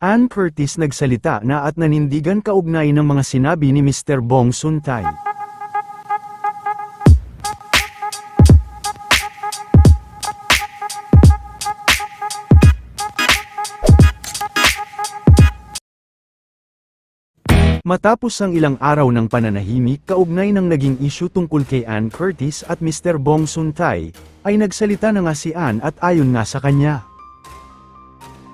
Ann Curtis nagsalita na at nanindigan kaugnay ng mga sinabi ni Mr. Bong Sun-tai. Matapos ang ilang araw ng pananahimik kaugnay ng naging issue tungkol kay Ann Curtis at Mr. Bong Sun-tai, ay nagsalita na nga si Ann at ayon nga sa kanya.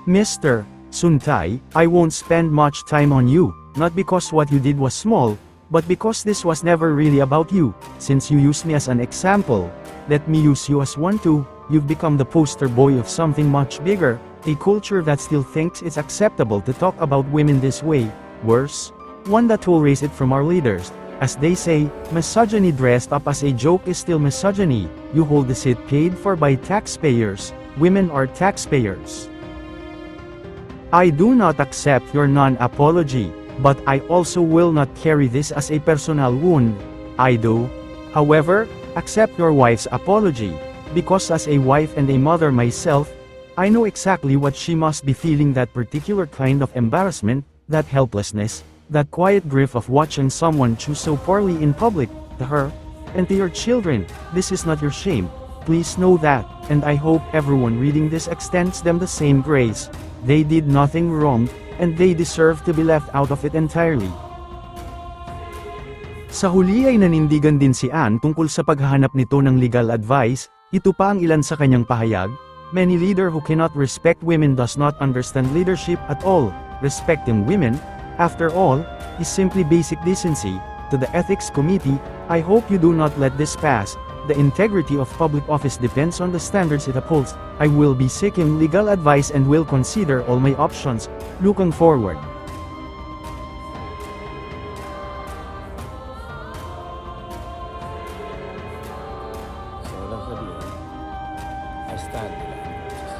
Mr. Sun-tai, I won't spend much time on you, not because what you did was small, but because this was never really about you. Since you used me as an example, let me use you as one too. You've become the poster boy of something much bigger, a culture that still thinks it's acceptable to talk about women this way. Worse, one that will raise it from our leaders. As they say, misogyny dressed up as a joke is still misogyny. You hold the seat paid for by taxpayers. Women are taxpayers. I do not accept your non-apology, but I also will not carry this as a personal wound. I do, however, accept your wife's apology, because as a wife and a mother myself, I know exactly what she must be feeling, that particular kind of embarrassment, that helplessness, that quiet grief of watching someone choose so poorly in public. To her, and to your children, this is not your shame. Please know that, and I hope everyone reading this extends them the same grace. They did nothing wrong, and they deserve to be left out of it entirely. Sa huli ay nanindigan din si Ann tungkol sa paghahanap nito ng legal advice. Ito pa ang ilan sa kanyang pahayag. Many leader who cannot respect women does not understand leadership at all. Respecting women, after all, is simply basic decency. To the Ethics Committee, I hope you do not let this pass. The integrity of public office depends on the standards it upholds. I will be seeking legal advice and will consider all my options. Looking forward. So, walang sabihin, I stand with Ann Curtis.